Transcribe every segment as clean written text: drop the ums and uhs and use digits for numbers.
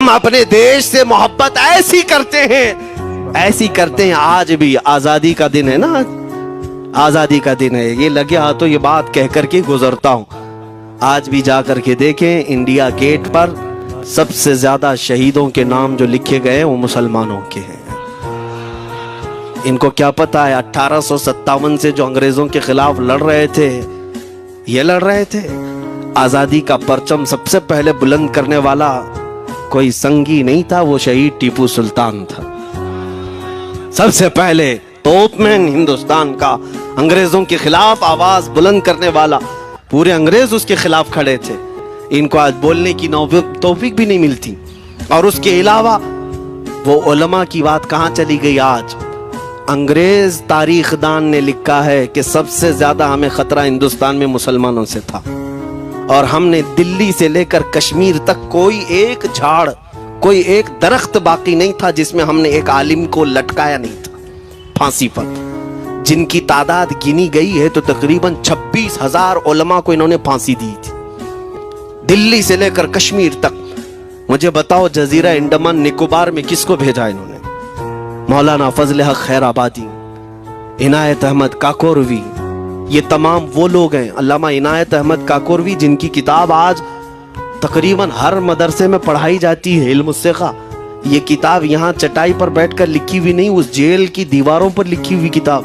ہم اپنے دیش سے محبت ایسی کرتے ہیں آج بھی آزادی کا دن ہے نا، آزادی کا دن ہے، یہ لگے ہاتھوں یہ بات کہہ کر کے گزرتا ہوں، آج بھی جا کر کے دیکھیں انڈیا گیٹ پر سب سے زیادہ شہیدوں کے نام جو لکھے گئے وہ مسلمانوں کے ہیں۔ ان کو کیا پتا ہے 1857 سے جو انگریزوں کے خلاف لڑ رہے تھے، یہ لڑ رہے تھے، آزادی کا پرچم سب سے پہلے بلند کرنے والا کوئی سنگی نہیں تھا، وہ شہید ٹیپو سلطان تھا۔ سب سے پہلے توپ مین ہندوستان کا، انگریزوں کے خلاف آواز بلند کرنے والا، پورے انگریز اس کے خلاف کھڑے تھے۔ ان کو آج بولنے کی توفیق بھی نہیں ملتی۔ اور اس کے علاوہ وہ علماء کی بات کہاں چلی گئی آج؟ انگریز تاریخ دان نے لکھا ہے کہ سب سے زیادہ ہمیں خطرہ ہندوستان میں مسلمانوں سے تھا، اور ہم نے دلی سے لے کر کشمیر تک کوئی ایک جھاڑ، کوئی ایک درخت باقی نہیں تھا جس میں ہم نے ایک عالم کو لٹکایا نہیں تھا پھانسی پر، جن کی تعداد گنی گئی ہے تو تقریباً 26,000 علماء کو انہوں نے پھانسی دی تھی، دلی سے لے کر کشمیر تک۔ مجھے بتاؤ جزیرہ انڈمان نکوبار میں کس کو بھیجا انہوں نے؟ مولانا فضل حق خیر آبادی، عنایت احمد کاکوروی، یہ تمام وہ لوگ ہیں، علامہ عنایت احمد کاکوروی جن کی کتاب آج تقریباً ہر مدرسے میں پڑھائی جاتی ہے، علم الثقہ۔ یہ کتاب یہاں چٹائی پر بیٹھ کر لکھی ہوئی نہیں، اس جیل کی دیواروں پر لکھی ہوئی کتاب،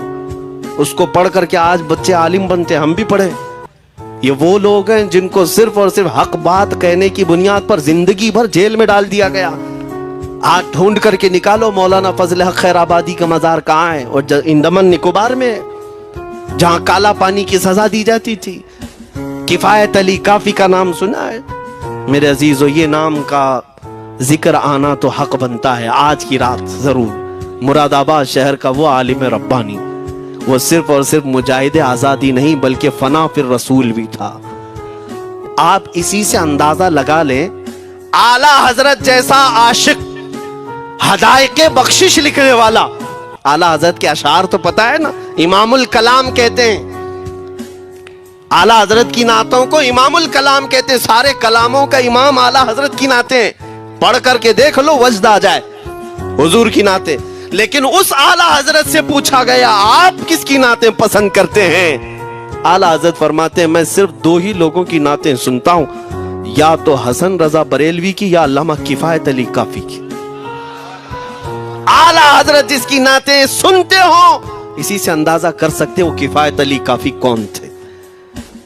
اس کو پڑھ کر کے آج بچے عالم بنتے، ہم بھی پڑھے۔ یہ وہ لوگ ہیں جن کو صرف اور صرف حق بات کہنے کی بنیاد پر زندگی بھر جیل میں ڈال دیا گیا۔ آج ڈھونڈ کر کے نکالو مولانا فضل حق خیر آبادی کا مزار کہاں ہے، اور انڈمان نکوبار میں جہاں کالا پانی کی سزا دی جاتی تھی۔ کفایت علی کافی کا نام سنا ہے؟ میرے عزیزو، یہ نام کا ذکر آنا تو حق بنتا ہے آج کی رات ضرور۔ مراد آباد شہر کا وہ عالم ربانی، وہ صرف اور صرف مجاہد آزادی نہیں بلکہ فنا فی الرسول بھی تھا۔ آپ اسی سے اندازہ لگا لیں، اعلیٰ حضرت جیسا عاشق، ہدایق بخشش لکھنے والا، اعلیٰ حضرت کے اشعار تو پتا ہے نا، امام الکلام کہتے ہیں، اعلیٰ حضرت کی نعتوں کو امام الکلام کہتے ہیں، سارے کلاموں کا امام اعلیٰ حضرت کی نعتیں، پڑھ کر کے دیکھ لو وجد آ جائے حضور کی نعتیں۔ لیکن اس اعلیٰ حضرت سے پوچھا گیا آپ کس کی نعتیں پسند کرتے ہیں؟ اعلیٰ حضرت فرماتے ہیں میں صرف دو ہی لوگوں کی نعتیں سنتا ہوں، یا تو حسن رضا بریلوی کی یا علامہ کفایت علی کافی کی۔ اعلیٰ حضرت جس کی نعتیں سنتے ہو، اسی سے اندازہ کر سکتے ہو کفایت علی کافی کون تھے۔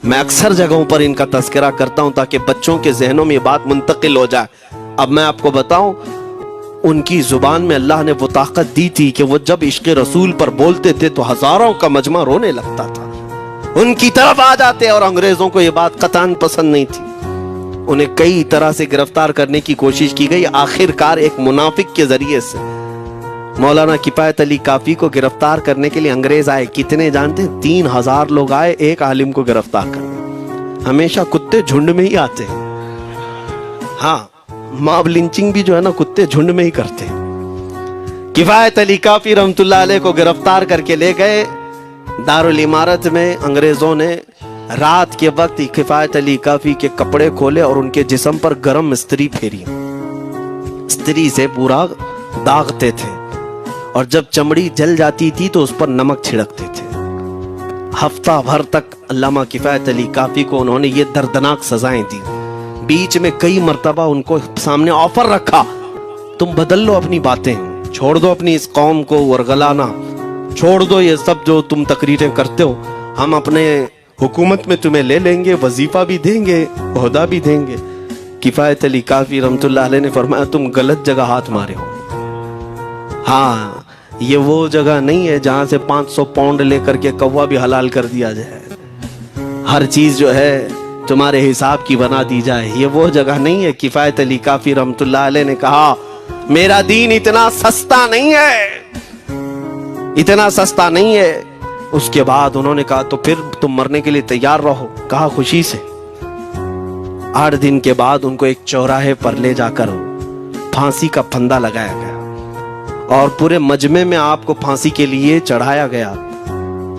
میں اکثر جگہوں پر ان کا تذکرہ کرتا ہوں تاکہ بچوں کے ذہنوں میں یہ بات منتقل ہو جائے۔ اب میں آپ کو بتاؤں، ان کی زبان میں اللہ نے وہ طاقت دی تھی کہ وہ جب عشق رسول پر بولتے تھے تو ہزاروں کا مجمع رونے لگتا تھا، ان کی طرف آ جاتے، اور انگریزوں کو یہ بات قطعاً پسند نہیں تھی۔ انہیں کئی طرح سے گرفتار کرنے کی کوشش کی گئی، آخر کار ایک منافق کے ذریعے سے مولانا کفایت علی کافی کو گرفتار کرنے کے لیے انگریز آئے۔ کتنے جانتے ہیں؟ 3,000 لوگ آئے ایک عالم کو گرفتار کرنے۔ ہمیشہ کتے جھنڈ میں ہی آتے ہیں، ہاں ماب لنچنگ بھی جو ہے نا کتے جھنڈ میں ہی کرتے ہیں۔ کفایت علی کافی رحمت اللہ علیہ کو گرفتار کر کے لے گئے دارالامارت میں۔ انگریزوں نے رات کے وقت کفایت علی کافی کے کپڑے کھولے اور ان کے جسم پر گرم استری پھیری، استری سے پورا داغتے تھے، اور جب چمڑی جل جاتی تھی تو اس پر نمک چھڑکتے تھے۔ ہفتہ بھر تک علامہ کفایت علی کافی کو انہوں نے یہ دردناک سزائیں دی۔ بیچ میں کئی مرتبہ ان کو سامنے آفر رکھا، تم بدل لو اپنی باتیں، چھوڑ دو اپنی اس قوم کو ورگلانا، چھوڑ دو یہ سب جو تم تقریریں کرتے ہو، ہم اپنے حکومت میں تمہیں لے لیں گے، وظیفہ بھی دیں گے، عہدہ بھی دیں گے۔ کفایت علی کافی رحمت اللہ علیہ نے فرمایا تم غلط جگہ ہاتھ مارے ہو، ہاں یہ وہ جگہ نہیں ہے جہاں سے 500 پاؤنڈ لے کر کے کوا بھی حلال کر دیا جائے، ہر چیز جو ہے تمہارے حساب کی بنا دی جائے، یہ وہ جگہ نہیں ہے۔ کفایت علی کافی رحمت اللہ علیہ نے کہا میرا دین اتنا سستا نہیں ہے، اتنا سستا نہیں ہے۔ اس کے بعد انہوں نے کہا تو پھر تم مرنے کے لیے تیار رہو، کہا خوشی سے۔ 8 دن کے بعد ان کو ایک چوراہے پر لے جا کر پھانسی کا پھندا لگایا گیا، اور پورے مجمع میں آپ کو پھانسی کے لیے چڑھایا گیا۔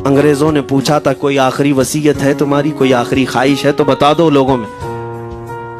انگریزوں نے پوچھا تھا کوئی آخری وصیت ہے تمہاری، کوئی آخری خواہش ہے تو بتا دو لوگوں میں۔